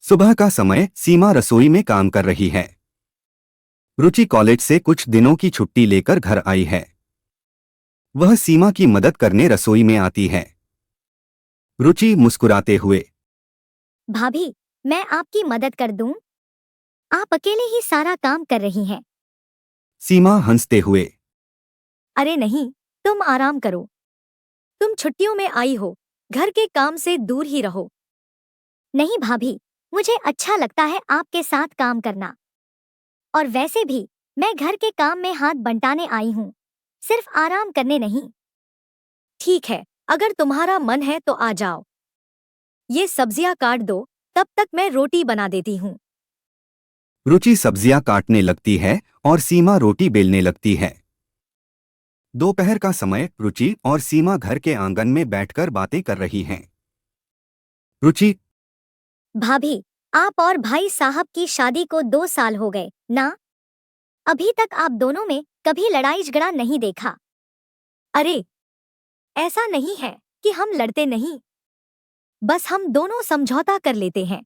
सुबह का समय सीमा रसोई में काम कर रही है। रुचि कॉलेज से कुछ दिनों की छुट्टी लेकर घर आई है। वह सीमा की मदद करने रसोई में आती है। रुचि मुस्कुराते हुए। भाभी, मैं आपकी मदद कर दूं? आप अकेले ही सारा काम कर रही हैं। सीमा हंसते हुए। अरे नहीं, तुम आराम करो। तुम छुट्टियों में आई हो, घर के काम से दूर ही रहो। नहीं भाभी, मुझे अच्छा लगता है आपके साथ काम करना। और वैसे भी, मैं घर के काम में हाथ बंटाने आई हूँ, सिर्फ आराम करने नहीं। ठीक है, अगर तुम्हारा मन है तो आ जाओ। ये सब्जियां काट दो, तब तक मैं रोटी बना देती हूँ। रुचि सब्जियां काटने लगती है और सीमा रोटी बेलने लगती है। दोपहर का समय रुचि और सीमा घर के आंगन में बैठकर बातें कर रही हैं। रुचि। भाभी, आप और भाई साहब की शादी को 2 साल हो गए ना? अभी तक आप दोनों में कभी लड़ाई झगड़ा नहीं देखा। अरे, ऐसा नहीं है कि हम लड़ते नहीं, बस हम दोनों समझौता कर लेते हैं।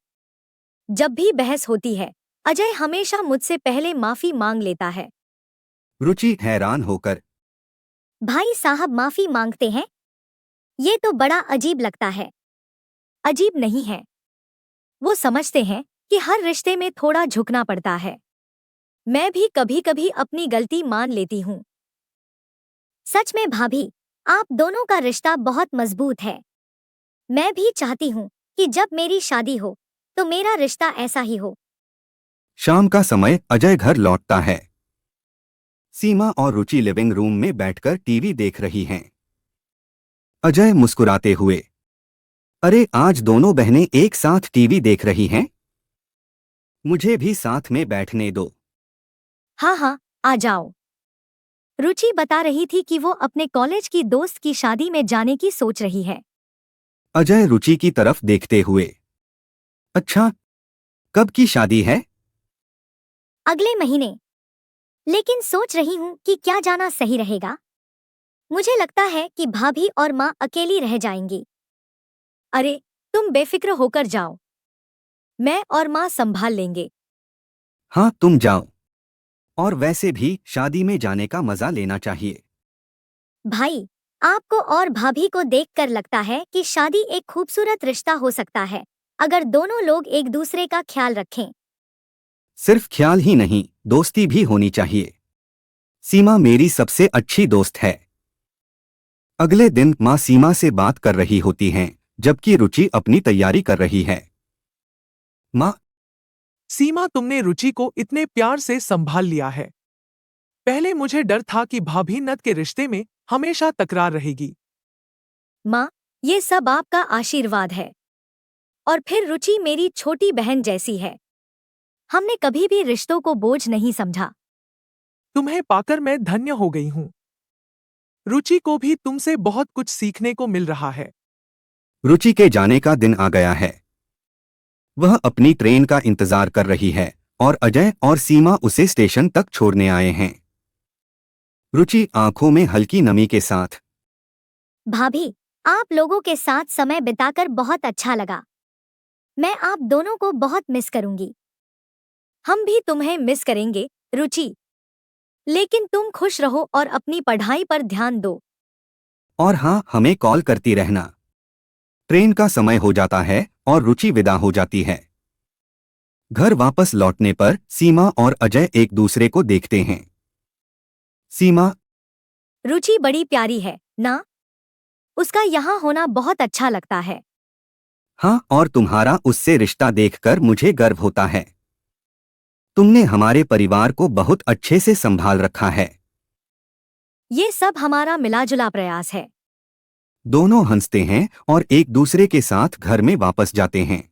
जब भी बहस होती है, अजय हमेशा मुझसे पहले माफी मांग लेता है। रुचि हैरान होकर। भाई साहब माफी मांगते हैं? ये तो बड़ा अजीब लगता है। अजीब नहीं है, वो समझते हैं कि हर रिश्ते में थोड़ा झुकना पड़ता है। मैं भी कभी कभी अपनी गलती मान लेती हूँ। सच में भाभी, आप दोनों का रिश्ता बहुत मजबूत है। मैं भी चाहती हूँ कि जब मेरी शादी हो तो मेरा रिश्ता ऐसा ही हो। शाम का समय अजय घर लौटता है। सीमा और रुचि लिविंग रूम में बैठकर टीवी देख रही हैं। अजय मुस्कुराते हुए। अरे, आज दोनों बहनें एक साथ टीवी देख रही हैं? मुझे भी साथ में बैठने दो। हाँ हाँ, आ जाओ। रुचि बता रही थी कि वो अपने कॉलेज की दोस्त की शादी में जाने की सोच रही है। अजय रुचि की तरफ देखते हुए। अच्छा, कब की शादी है? अगले महीने। लेकिन सोच रही हूँ कि क्या जाना सही रहेगा। मुझे लगता है कि भाभी और माँ अकेली रह जाएंगी। अरे, तुम बेफिक्र होकर जाओ, मैं और माँ संभाल लेंगे। हाँ, तुम जाओ। और वैसे भी शादी में जाने का मजा लेना चाहिए। भाई, आपको और भाभी को देखकर लगता है कि शादी एक खूबसूरत रिश्ता हो सकता है, अगर दोनों लोग एक दूसरे का ख्याल रखें। सिर्फ ख्याल ही नहीं, दोस्ती भी होनी चाहिए। सीमा मेरी सबसे अच्छी दोस्त है। अगले दिन माँ सीमा से बात कर रही होती हैं, जबकि रुचि अपनी तैयारी कर रही है। माँ। सीमा, तुमने रुचि को इतने प्यार से संभाल लिया है। पहले मुझे डर था कि भाभी नत के रिश्ते में हमेशा तकरार रहेगी। माँ, ये सब आपका आशीर्वाद है। और फिर रुचि मेरी छोटी बहन जैसी है। हमने कभी भी रिश्तों को बोझ नहीं समझा। तुम्हें पाकर मैं धन्य हो गई हूँ। रुचि को भी तुमसे बहुत कुछ सीखने को मिल रहा है। रुचि के जाने का दिन आ गया है। वह अपनी ट्रेन का इंतजार कर रही है और अजय और सीमा उसे स्टेशन तक छोड़ने आए हैं। रुचि आंखों में हल्की नमी के साथ। भाभी, आप लोगों के साथ समय बिताकर बहुत अच्छा लगा। मैं आप दोनों को बहुत मिस करूंगी। हम भी तुम्हें मिस करेंगे, रुचि। लेकिन तुम खुश रहो और अपनी पढ़ाई पर ध्यान दो। और हाँ, हमें कॉल करती रहना। ट्रेन का समय हो जाता है और रुचि विदा हो जाती है। घर वापस लौटने पर सीमा और अजय एक दूसरे को देखते हैं। सीमा। रुचि बड़ी प्यारी है ना? उसका यहाँ होना बहुत अच्छा लगता है। हाँ, और तुम्हारा उससे रिश्ता देखकर मुझे गर्व होता है। तुमने हमारे परिवार को बहुत अच्छे से संभाल रखा है। ये सब हमारा मिलाजुला प्रयास है। दोनों हंसते हैं और एक दूसरे के साथ घर में वापस जाते हैं।